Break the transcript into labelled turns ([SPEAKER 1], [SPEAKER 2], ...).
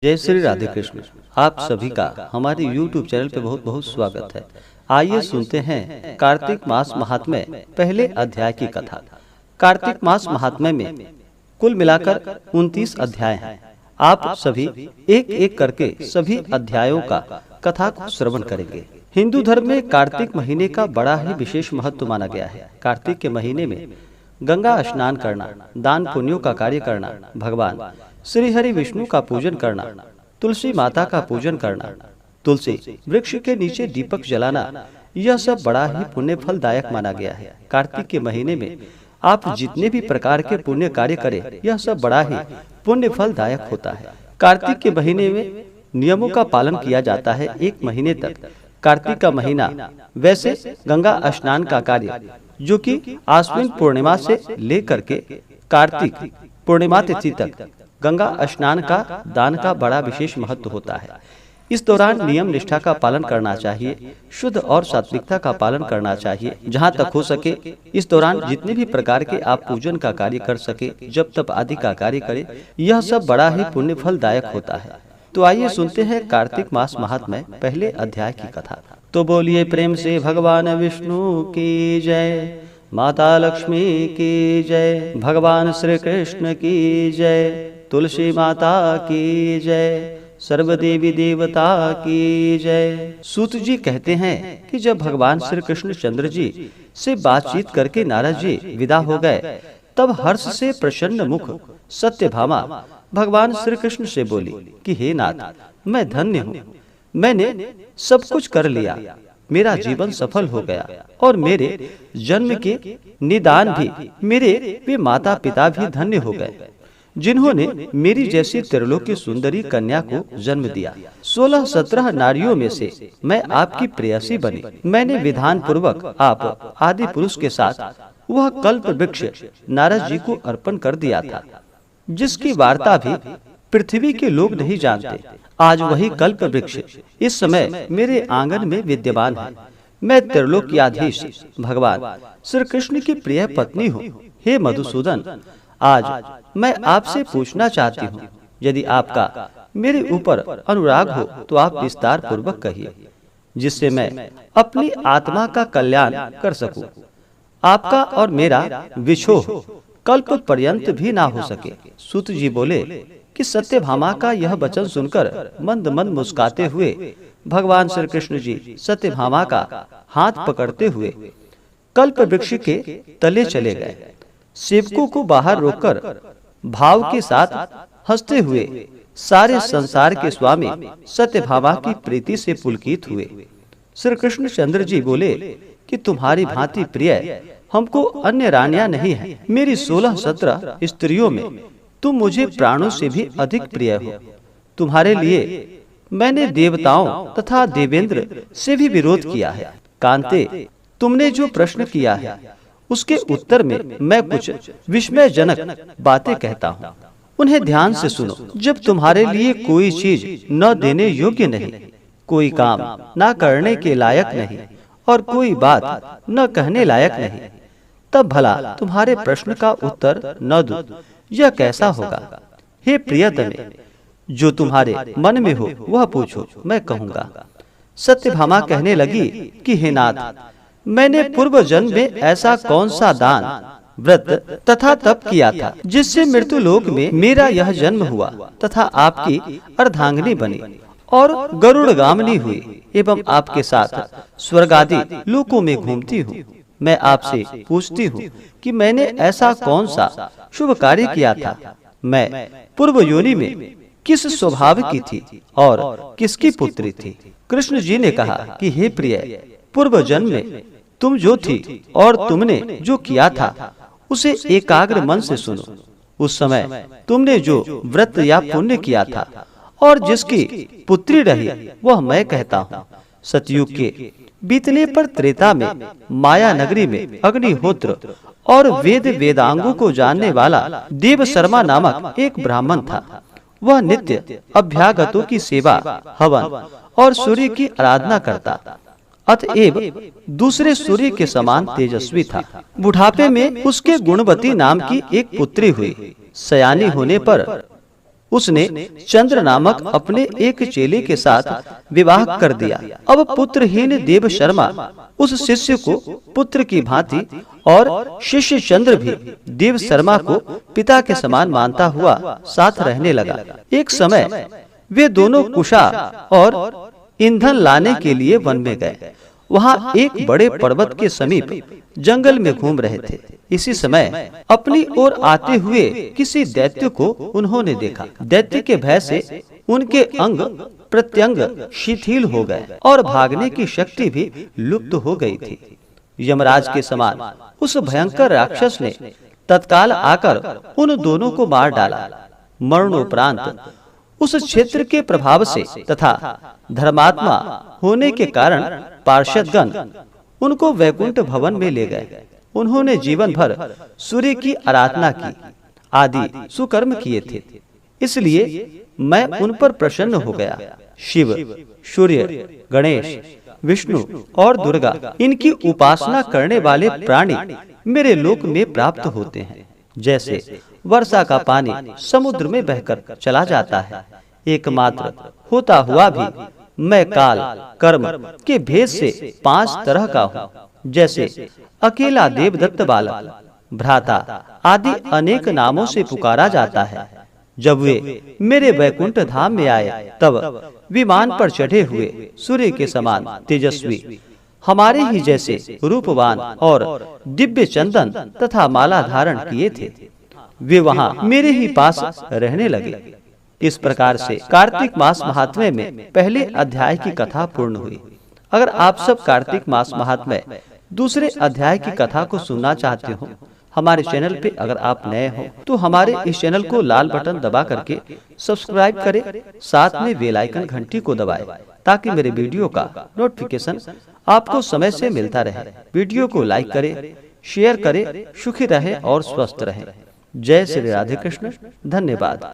[SPEAKER 1] जय श्री राधे कृष्ण। आप सभी का हमारे YouTube चैनल पे बहुत बहुत स्वागत है। आइए सुनते हैं कार्तिक मास महात्म्य पहले अध्याय की कथा। कार्तिक मास महात्म्य में कुल मिलाकर 29 अध्याय हैं। आप सभी एक एक करके सभी अध्यायों का कथा को श्रवण करेंगे। हिंदू धर्म में कार्तिक महीने का बड़ा ही विशेष महत्व माना गया है। कार्तिक के महीने में गंगा स्नान करना, दान पुण्यों का कार्य करना, भगवान श्री हरि विष्णु का पूजन करना, तुलसी माता का पूजन करना, तुलसी वृक्ष के नीचे दीपक जलाना, यह सब बड़ा ही पुण्य फलदायक माना गया है। कार्तिक के महीने में आप जितने भी प्रकार के पुण्य कार्य करें, यह सब बड़ा ही पुण्य फलदायक होता है। कार्तिक के महीने में नियमों का पालन किया जाता है। एक महीने तक कार्तिक का महीना वैसे गंगा स्नान का कार्य, जो कि आश्विन पूर्णिमा से लेकर के कार्तिक पूर्णिमा तिथि तक गंगा स्नान का दान का बड़ा विशेष महत्व होता है। इस दौरान नियम निष्ठा का पालन करना चाहिए, शुद्ध और सात्विकता का पालन करना चाहिए। जहाँ तक हो सके इस दौरान जितने भी प्रकार के आप पूजन का कार्य कर सके, जप तप आदि का कार्य करें, यह सब बड़ा ही पुण्य फलदायक होता है। तो आइए सुनते हैं कार्तिक मास महात्म्य पहले अध्याय की कथा। तो बोलिए प्रेम से भगवान विष्णु की जय, माता लक्ष्मी की जय, भगवान श्री कृष्ण की जय, तुलसी माता की जय, सर्व देवी देवता की जय। सूत जी कहते हैं कि जब भगवान श्री कृष्ण चंद्र जी से बातचीत करके नारद जी विदा हो गए, तब हर्ष से प्रसन्न मुख सत्यभामा भगवान श्री कृष्ण से बोली कि हे नाथ, मैं धन्य हूँ, मैंने सब कुछ कर लिया, मेरा जीवन सफल हो गया और मेरे जन्म के निदान भी मेरे वे माता पिता भी धन्य हो गए, जिन्होंने मेरी जैसी त्रिलोकी सुंदरी कन्या को जन्म दिया। 16-17 नारियों में से मैं आपकी प्रेयसी बनी। मैंने विधान पूर्वक आप आदि पुरुष के साथ वह कल्प वृक्ष नारद जी को अर्पण कर दिया था, जिसकी वार्ता भी पृथ्वी के लोग नहीं जानते। आज वही कल्प वृक्ष इस समय मेरे आंगन में विद्यमान है। मैं त्रिलोक्याधीश भगवान श्री कृष्ण की प्रिय पत्नी हूँ। हे मधुसूदन, आज मैं आपसे पूछना चाहती हूँ, यदि आपका मेरे ऊपर अनुराग हो तो आप विस्तार पूर्वक कहिए, जिससे मैं अपनी आत्मा का कल्याण कर सकूं। आपका और मेरा विछोह कल्प पर्यंत भी ना हो सके। सूत जी बोले कि सत्यभामा का यह वचन सुनकर मंद मंद मुस्काते हुए भगवान श्री कृष्ण जी सत्यभामा का हाथ पकड़ते हुए कल्प वृक्ष के तले चले गए। सेवकों को बाहर रोककर भाव के साथ हंसते हुए सारे संसार के स्वामी सत्यभामा की प्रीति से पुलकित हुए। श्री कृष्ण चंद्र जी बोले कि तुम्हारी भांति प्रिय हमको अन्य रानियां नहीं है। मेरी 16-17 स्त्रियों में तुम मुझे प्राणों से भी अधिक प्रिय हो। तुम्हारे लिए मैंने देवताओं तथा देवेंद्र से भी विरोध किया है। कांते, तुमने जो प्रश्न किया है उसके उत्तर में मैं कुछ विस्मयजनक बातें कहता हूँ, उन्हें ध्यान से सुनो। जब तुम्हारे लिए कोई चीज न देने योग्य नहीं, कोई काम न करने के लायक नहीं और कोई बात न कहने लायक नहीं, तब भला तुम्हारे प्रश्न का उत्तर न दूं, यह कैसा होगा? हे प्रियतमे, जो तुम्हारे मन में हो वह पूछो, मैं कहूँगा। सत्यभामा कहने लगी कि हे नाथ, मैंने पूर्व जन्म में ऐसा कौन सा दान, व्रत तथा तप किया था जिससे मृत्यु लोक में मेरा यह जन्म हुआ तथा आपकी अर्धांगिनी बनी और गरुड़गामिनी हुई एवं आपके साथ स्वर्ग आदि लोकों में घूमती हूँ। मैं आपसे पूछती हूँ कि मैंने ऐसा कौन सा शुभ कार्य किया था? मैं पूर्व योनि में किस स्वभाव की थी और किसकी पुत्री थी? कृष्ण जी ने कहा कि हे प्रिय, पूर्व जन्म में तुम जो थी और तुमने जो किया था उसे एकाग्र मन से सुनो। उस समय तुमने जो व्रत या पुण्य किया था और जिसकी पुत्री रही, वह मैं कहता हूँ। सतयुग के बीतने पर त्रेता में माया नगरी में अग्निहोत्र और वेद वेदांगों को जानने वाला देव शर्मा नामक एक ब्राह्मण था। वह नित्य अभ्यागतों की सेवा, हवन और सूर्य की आराधना करता, अतएव दूसरे सूर्य के समान तेजस्वी था। बुढ़ापे में उसके गुणवती नाम की एक पुत्री हुई। सयानी होने पर उसने चंद्र नामक अपने एक चेले के साथ विवाह कर दिया। अब पुत्रहीन देव शर्मा उस शिष्य को पुत्र की भांति और शिष्य चंद्र भी देव शर्मा को पिता के समान मानता हुआ साथ रहने लगा। एक समय वे दोनों कुशा और ईंधन लाने के लिए वन में गए। वहाँ एक बड़े पर्वत के समीप जंगल में घूम रहे थे। इसी समय अपनी ओर आते हुए किसी दैत्य को उन्होंने देखा। दैत्य के भय से उनके अंग प्रत्यंग शिथिल हो गए और भागने की शक्ति भी लुप्त हो गई थी। यमराज के समान उस भयंकर राक्षस ने तत्काल आकर उन दोनों को मार डाला। मरणोपरांत उस क्षेत्र के प्रभाव से तथा धर्मात्मा होने के कारण पार्षदगण उनको वैकुंठ भवन में ले गए। उन्होंने जीवन भर सूर्य की आराधना की आदि सुकर्म किए थे, इसलिए मैं उन पर प्रसन्न हो गया। शिव, सूर्य, गणेश, विष्णु और दुर्गा, इनकी उपासना करने वाले प्राणी मेरे लोक में प्राप्त होते हैं। जैसे वर्षा का पानी समुद्र में बहकर चला जाता है, एकमात्र होता हुआ भी मैं काल कर्म के भेद से 5 तरह का हूँ। जैसे अकेला देवदत्त बालक, भ्राता आदि अनेक नामों से पुकारा जाता है। जब वे मेरे वैकुंठ धाम में आए तब विमान पर चढ़े हुए सूर्य के समान तेजस्वी, हमारे ही जैसे रूपवान और दिव्य चंदन तथा माला धारण किए थे। वे वहाँ मेरे ही पास रहने लगे। इस प्रकार से कार्तिक मास महात्म्य में पहले अध्याय की कथा पूर्ण हुई। अगर आप सब कार्तिक मास महात्म्य दूसरे अध्याय की कथा को सुनना चाहते हो, हमारे चैनल पे अगर आप नए हो तो हमारे इस चैनल को लाल बटन दबा करके सब्सक्राइब करें, साथ में बेल आइकन घंटी को दबाएं ताकि मेरे वीडियो का नोटिफिकेशन आपको समय से मिलता रहे। वीडियो को लाइक करें, शेयर करें। सुखी रहें और स्वस्थ रहें। जय श्री राधे कृष्ण। धन्यवाद।